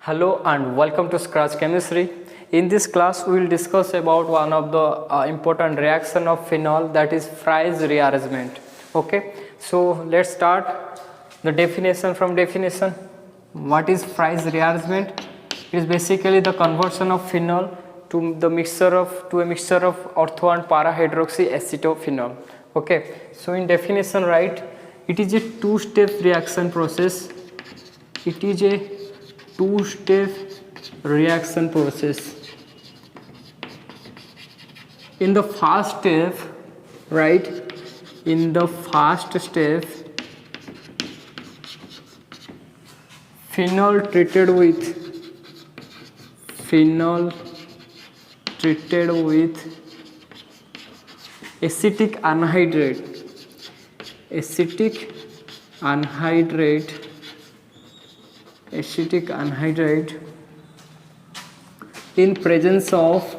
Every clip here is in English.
Hello and welcome to Scratch Chemistry. In this class we will discuss about one of the important reaction of phenol, that is Fry's rearrangement. Okay, so let's start the definition from definition. What is Fry's rearrangement? It is basically the conversion of phenol to a mixture of ortho and para hydroxy acetophenone. Okay, so in definition, right, it is a two-step reaction process. It is a two-step reaction process. In the first step, right, in the first step, phenol treated with acetic anhydride in presence of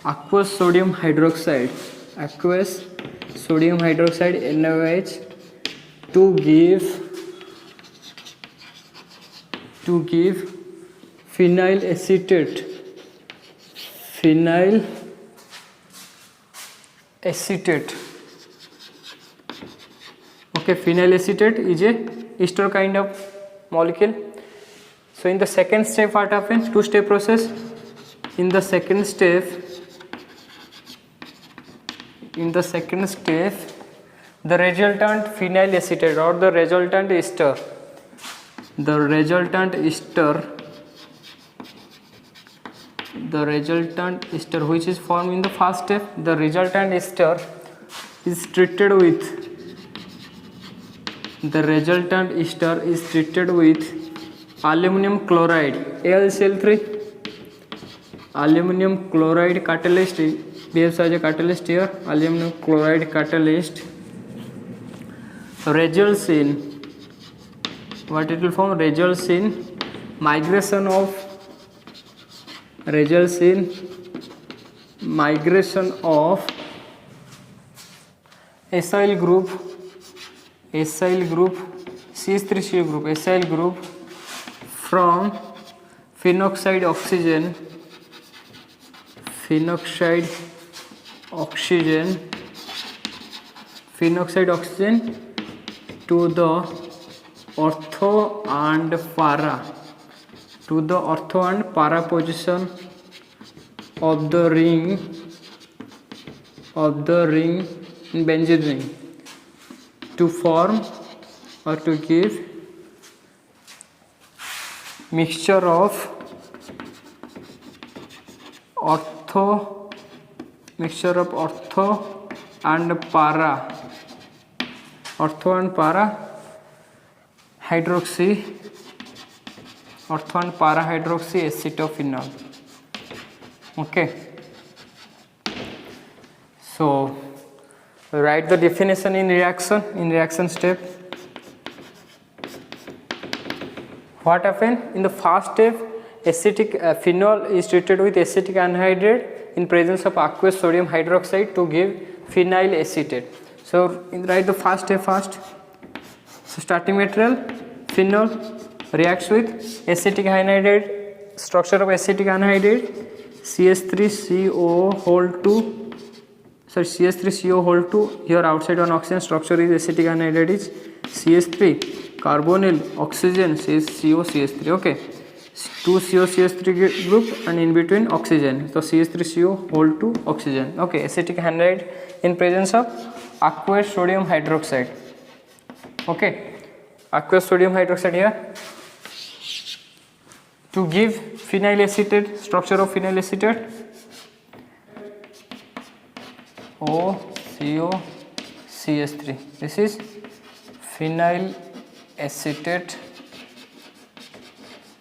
aqueous sodium hydroxide NaOH to give phenyl acetate. Okay, phenyl acetate is a ester kind of molecule. So in the second step, what happens? Two-step process. In the second step, the resultant phenyl acetate or the resultant ester which is formed in the first step, the resultant ester is treated with aluminum chloride AlCl3. Aluminum chloride catalyst behaves as a catalyst here. Aluminum chloride catalyst results in what it will form? Results in migration of acyl group CH3CO group acyl group from phenoxide oxygen to the ortho and para position of the ring in benzene ring to form or to give mixture of ortho and para hydroxy acetophenone. Okay, so write the definition in reaction step. What happened in the first step? Phenol is treated with acetic anhydride in presence of aqueous sodium hydroxide to give phenyl acetate. So write the first step first. So starting material phenol reacts with acetic anhydride, structure of acetic anhydride CH3CO2, here outside one oxygen, structure is acetic anhydride is CH3, carbonyl oxygen says COCH3. Okay, two COCH3 group and in between oxygen, so CH3CO2 oxygen. Okay, acetic anhydride in presence of aqueous sodium hydroxide. Okay, aqueous sodium hydroxide here to give phenyl acetate, structure of phenyl acetate OCOCH3. This is phenyl acetate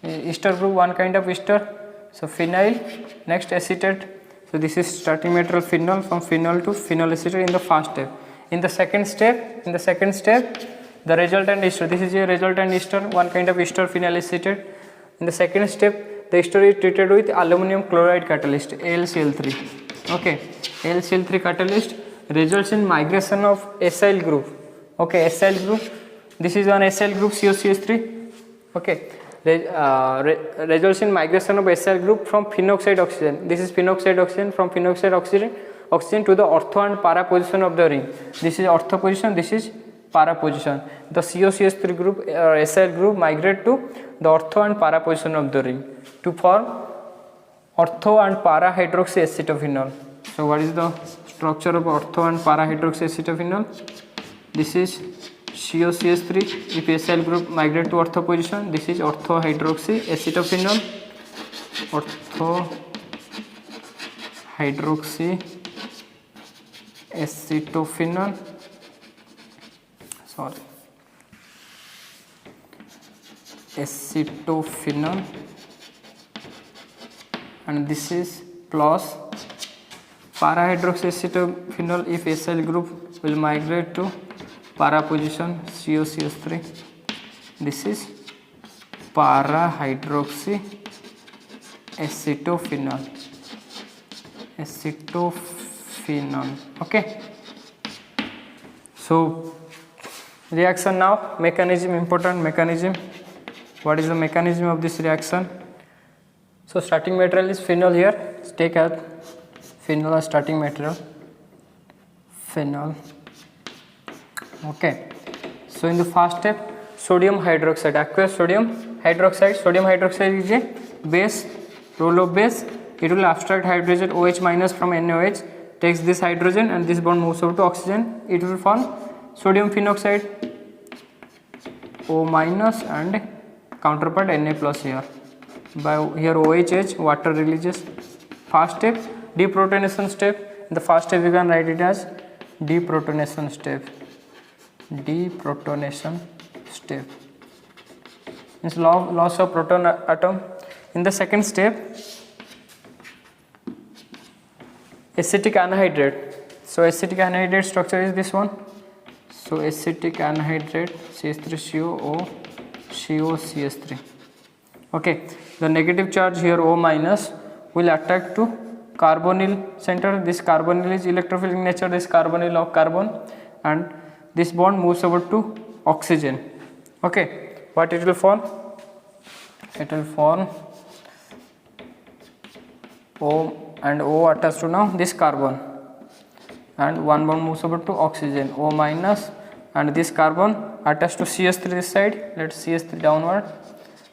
ester group, one kind of ester. So phenyl, next acetate. So this is starting material phenol, from phenol to phenyl acetate in the first step. In the second step, the resultant ester. This is a resultant ester, one kind of ester, phenyl acetate. In the second step, the ester is treated with aluminum chloride catalyst AlCl3. Okay, AlCl3 catalyst results in migration of acyl group. Okay, acyl group This is one Sl group COCH3. Okay, results in migration of Sl group from phenoxide oxygen. This is phenoxide oxygen, from phenoxide oxygen to the ortho and para position of the ring. This is ortho position, this is para position. The COCH3 group or Sl group migrate to the ortho and para position of the ring to form ortho and para hydroxy acetophenol. So what is the structure of ortho and para hydroxy acetophenol? This is COCH3. If Sl group migrate to ortho position, this is ortho hydroxy acetophenol, ortho hydroxy acetophenol, acetophenol, and this is plus para hydroxy acetophenol. If Sl group will migrate to para position COCH3, this is para hydroxy acetophenol, okay. So reaction now, mechanism, important mechanism. What is the mechanism of this reaction? So starting material is phenol. Here take out phenol as starting material, phenol. Okay, so in the first step, sodium hydroxide, aqueous sodium hydroxide. Sodium hydroxide is a base, role of base. It will abstract hydrogen OH minus from NaOH, takes this hydrogen and this bond moves over to oxygen. It will form sodium phenoxide, O minus and counterpart Na plus here. By here OHH, water releases. First step, deprotonation step. In the first step you can write it as deprotonation step. Deprotonation step means loss of proton atom. In the second step, acetic anhydride. So acetic anhydride structure is this one. So acetic anhydride CH3COO COCH3. Okay, the negative charge here O minus will attack to carbonyl center. This carbonyl is electrophilic nature, this carbonyl of carbon, and this bond moves over to oxygen. Okay, what it will form? It will form O and O attached to now this carbon, and one bond moves over to oxygen, O minus, and this carbon attached to CH3 this side. Let's CH3 downward,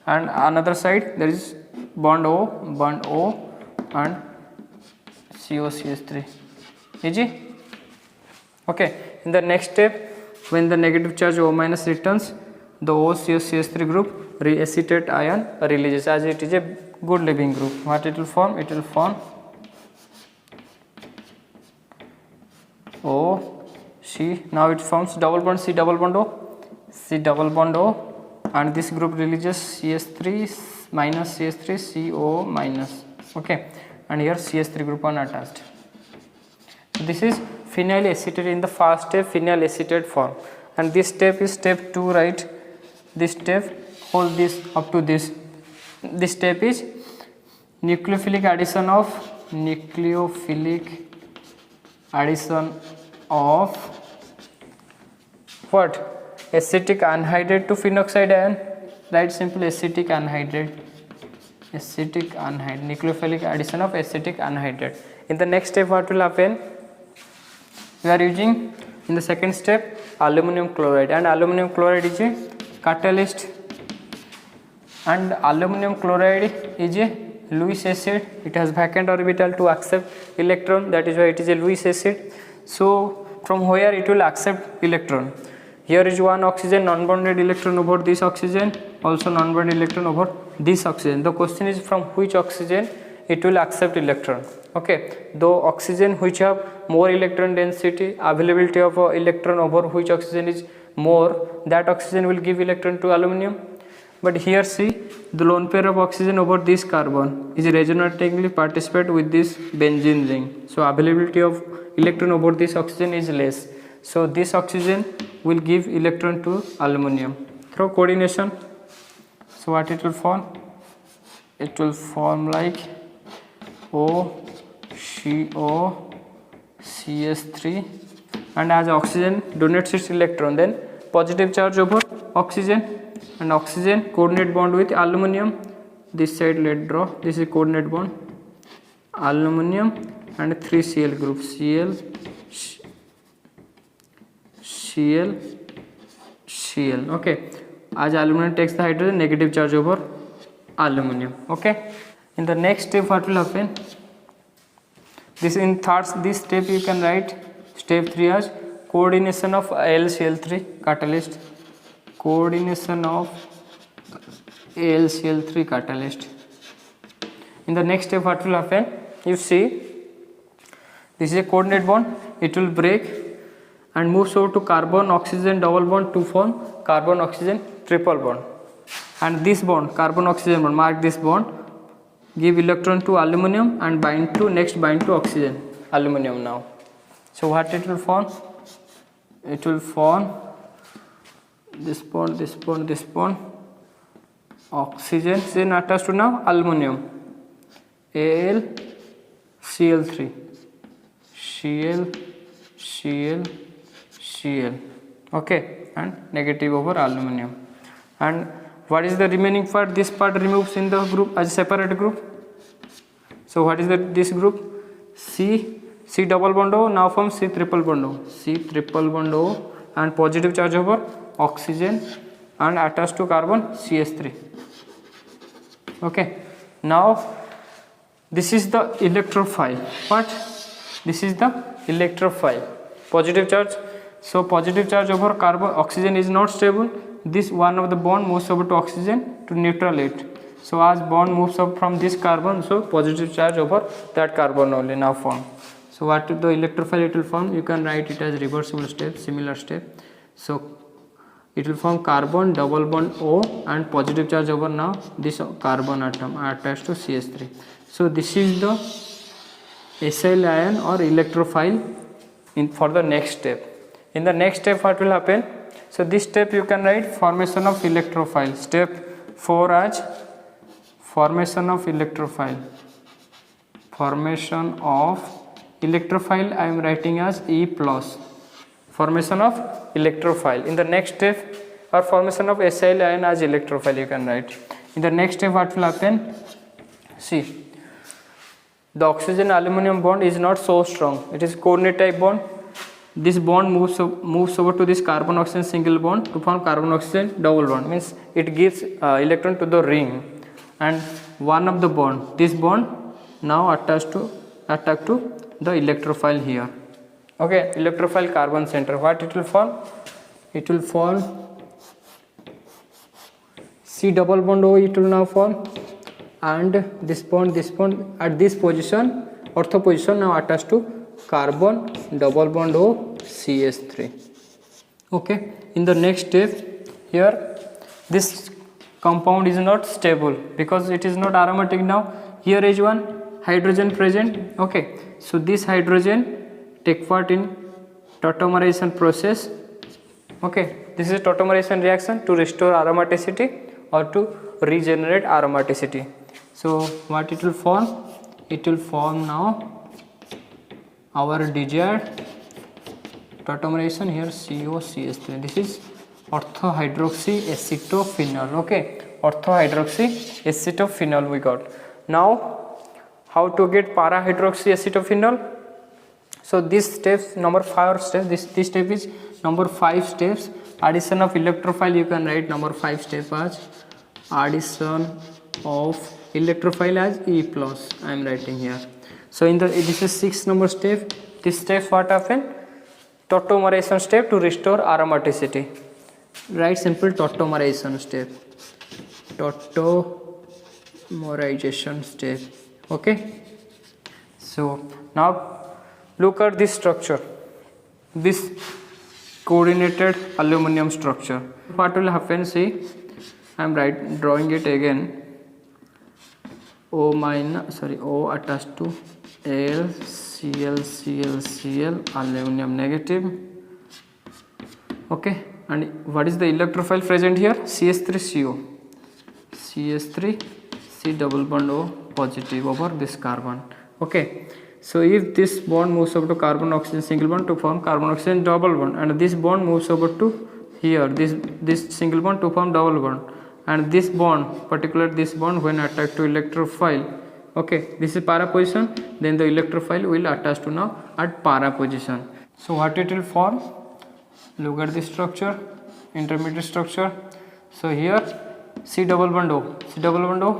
and another side there is bond O and COCH3. Easy? Okay, in the next step, when the negative charge O minus returns, the OCH3 group acetate ion releases, as it is a good leaving group. What it will form? It will form O C. Now it forms double bond C double bond O, C double bond O, and this group releases CH3 minus CH3 CO minus. Okay, and here CH3 group one attached. So this is phenyl acetate. In the first step, phenyl acetate form, and this step is step 2, right? This step, hold this up to this. This step is nucleophilic addition of what? Acetic anhydride to phenoxide ion. Write simple acetic anhydride. Nucleophilic addition of acetic anhydride. In the next step, what will happen? We are using in the second step aluminum chloride, and aluminum chloride is a catalyst, and aluminum chloride is a Lewis acid. It has vacant orbital to accept electron, that is why it is a Lewis acid. So from where it will accept electron? Here is one oxygen, non-bonded electron over this oxygen, also non-bonded electron over this oxygen. The question is from which oxygen it will accept electron. Okay, though oxygen which have more electron density, availability of electron over which oxygen is more, that oxygen will give electron to aluminum. But here see, the lone pair of oxygen over this carbon is resonatingly participate with this benzene ring. So availability of electron over this oxygen is less. So this oxygen will give electron to aluminum through coordination. So what it will form? It will form like OCO CH3, and as oxygen donates its electron, then positive charge over oxygen, and oxygen coordinate bond with aluminum. This side let draw, this is coordinate bond, aluminum and 3 Cl group, Cl, okay, as aluminum takes the hydrogen, negative charge over aluminum. Okay, in the next step what will happen, this step you can write step 3 as coordination of AlCl3 catalyst, coordination of AlCl3 catalyst. In the next step what will happen, you see this is a coordinate bond, it will break and moves over to carbon oxygen double bond to form carbon oxygen triple bond, and this bond, carbon oxygen bond, mark this bond, give electron to aluminum and bind to oxygen, aluminum now. So what it will form, it will form this bond, this bond, this bond, oxygen then attached to now aluminum, AlCl3, Cl, okay, and negative over aluminum. And what is the remaining part, this part removes in the group as a separate group. So what is this group, C double bond O now forms C triple bond O, and positive charge over oxygen and attached to carbon CH3. Okay, now this is the electrophile. What? This is the electrophile, positive charge. So positive charge over carbon, oxygen is not stable. This one of the bond moves over to oxygen to neutralize it. So as bond moves up from this carbon, so positive charge over that carbon only now form. So what the electrophile it will form, you can write it as reversible step, similar step. So it will form carbon double bond O and positive charge over now this carbon atom attached to CH3. So this is the acyl ion or electrophile for the next step. In the next step what will happen, so this step you can write formation of electrophile, step 4 as formation of electrophile, I am writing as E plus, formation of electrophile. In the next step, or formation of acyl ion as electrophile you can write. In the next step what will happen, see the oxygen aluminum bond is not so strong, it is coordinate type bond. This bond moves over to this carbon oxygen single bond to form carbon oxygen double bond, means it gives electron to the ring, and one of the bond, this bond now attached to the electrophile here. Okay, electrophile carbon center, what it will form, it will form C double bond O, it will now form, and this bond at this position, ortho position, now attached to carbon double bond O CH3. Okay, in the next step here this compound is not stable because it is not aromatic. Now here is one hydrogen present. Okay, so this hydrogen take part in tautomerization process. Okay, this is a tautomerization reaction to restore aromaticity or to regenerate aromaticity. So what it will form, it will form now our desired tautomerization, here COCH3, this is ortho hydroxy acetophenol. Okay, ortho hydroxy acetophenol we got. Now how to get para hydroxy acetophenol? So this steps number 5 steps, this step is number 5 steps. Addition of electrophile you can write number 5 step as addition of electrophile as E plus, I am writing here. So in the this is 6 number step. This step what happened, tautomerization step to restore aromaticity. Write simple tautomerization step, tautomerization step. Okay, so now look at this structure, this coordinated aluminum structure. What will happen, see I am drawing it again. O attached to Al, Cl, aluminum negative. Okay, and what is the electrophile present here? CH3CO, CH3 C double bond O positive over this carbon. Okay, so if this bond moves over to carbon oxygen single bond to form carbon oxygen double bond, and this bond moves over to here this single bond to form double bond, and this bond, particularly this bond, when attached to electrophile, okay, this is para position, then the electrophile will attach to now at para position. So what it will form? Look at the structure, intermediate structure. So here C double bond O, C double bond O.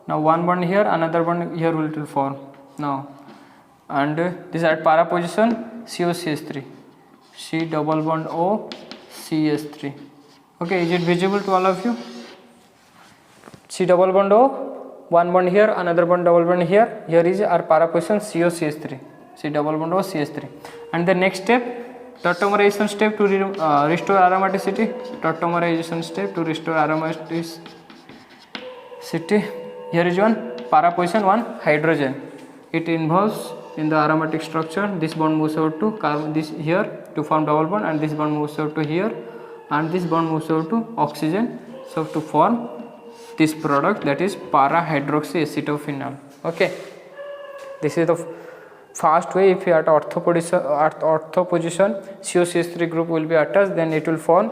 Now one bond here, another bond here will form now, and this at para position COCH3, C double bond O CH3. Okay, is it visible to all of you? C double bond O, one bond here, another bond double bond here. Here is our para position COCH3, C double bond O CH3. And the next step, tautomerization step to restore aromaticity. Tautomerization step to restore aromaticity. Here is one para position, one hydrogen. It involves in the aromatic structure. This bond moves out to carbon, this here to form double bond, and this bond moves out to here, and this bond moves out to oxygen, so to form this product, that is para hydroxy acetophenol. Okay, this is the fast way. If you are at ortho position COCH3 group will be attached, then it will form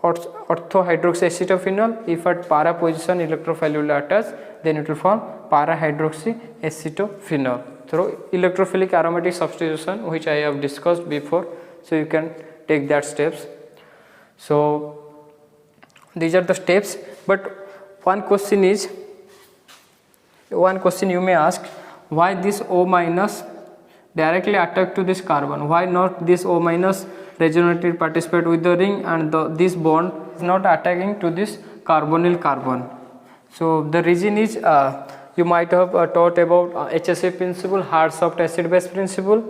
ortho hydroxy acetophenol. If at para position electrophile will attach, then it will form para hydroxy acetophenol through electrophilic aromatic substitution, which I have discussed before. So you can take that steps. So these are the steps. But one question you may ask, why this O minus directly attack to this carbon? Why not this O minus regenerated participate with the ring, and this bond is not attacking to this carbonyl carbon? So the reason is, you might have taught about HSA principle, hard soft acid base principle.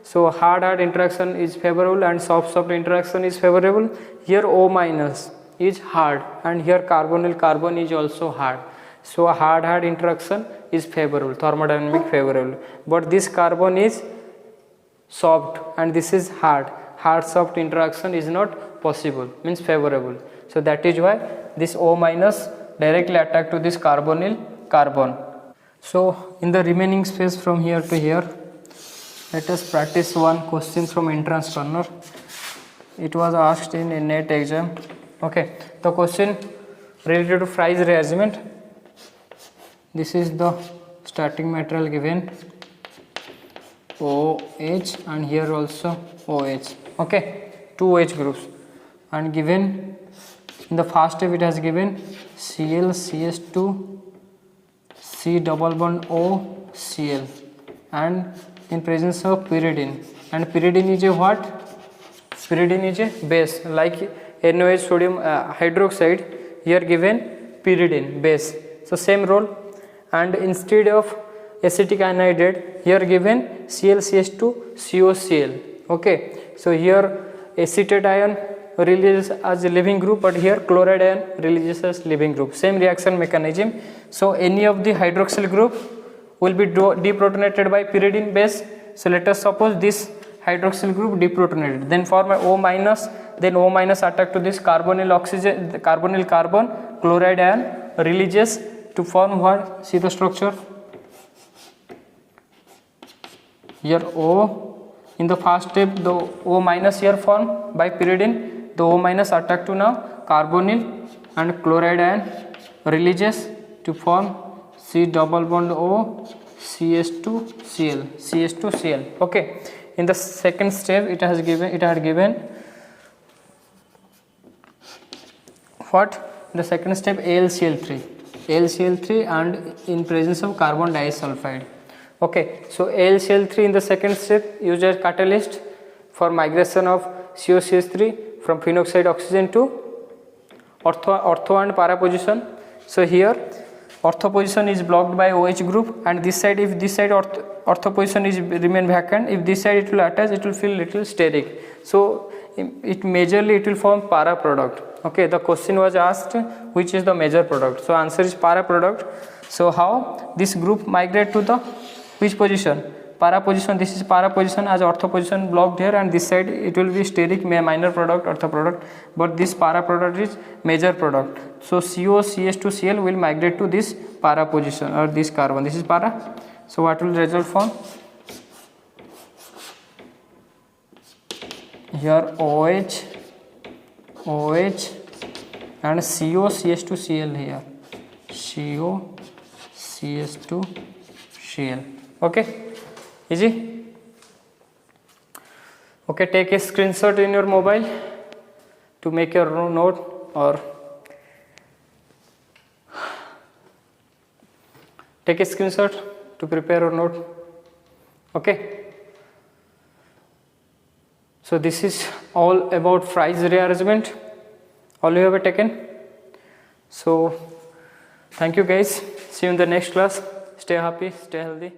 So hard interaction is favorable and soft interaction is favorable. Here O minus is hard, and here carbonyl carbon is also hard. So hard interaction is favorable, thermodynamic favorable. But this carbon is soft and this is hard. Hard soft interaction is not possible, means favorable. So that is why this O minus directly attack to this carbonyl carbon. So in the remaining space from here to here, let us practice one question from entrance corner. It was asked in a NEET exam. Okay, the question related to Fry's rearrangement. This is the starting material given OH, and here also OH. Okay, two OH groups, and given in the first step it has given Cl CH2 C double bond O Cl, and in presence of pyridine, and pyridine is a what? Pyridine is a base, like NOH sodium hydroxide, here given pyridine base, so same role. And instead of acetic anhydride, here given ClCH2 COCl. Okay, so here acetate ion releases as a leaving group, but here chloride ion releases as leaving group, same reaction mechanism. So any of the hydroxyl group will be deprotonated by pyridine base. So let us suppose this hydroxyl group deprotonated, then form O minus, then O minus attack to this carbonyl oxygen, carbonyl carbon, chloride ion releases to form what? See the structure. Here O, in the first step the O minus here formed by pyridine, the O minus attack to now carbonyl and chloride ion releases to form C double bond O CH2Cl, CH2Cl. Okay, in the second step it had given what? The second step AlCl3 and in presence of carbon disulfide. Okay, so AlCl3 in the second step used as catalyst for migration of COCH3 from phenoxide oxygen to ortho and para position. So here ortho position is blocked by OH group, and this side, if this side ortho position is remain vacant, if this side it will attach, it will feel little steric. So it majorly it will form para product. Okay, the question was asked which is the major product. So answer is para product. So how this group migrate to the which position? Para position. This is para position, as ortho position blocked here, and this side it will be steric, minor product, ortho product, but this para product is major product. So COCH2Cl will migrate to this para position or this carbon. This is para. So what will result from? Here OH OH and COCH2Cl here, COCH2Cl. Okay, easy. Okay, take a screenshot in your mobile to make your note, or take a screenshot to prepare your note. Okay, so this is all about Fry's rearrangement, all you have taken. So thank you guys, see you in the next class. Stay happy, stay healthy.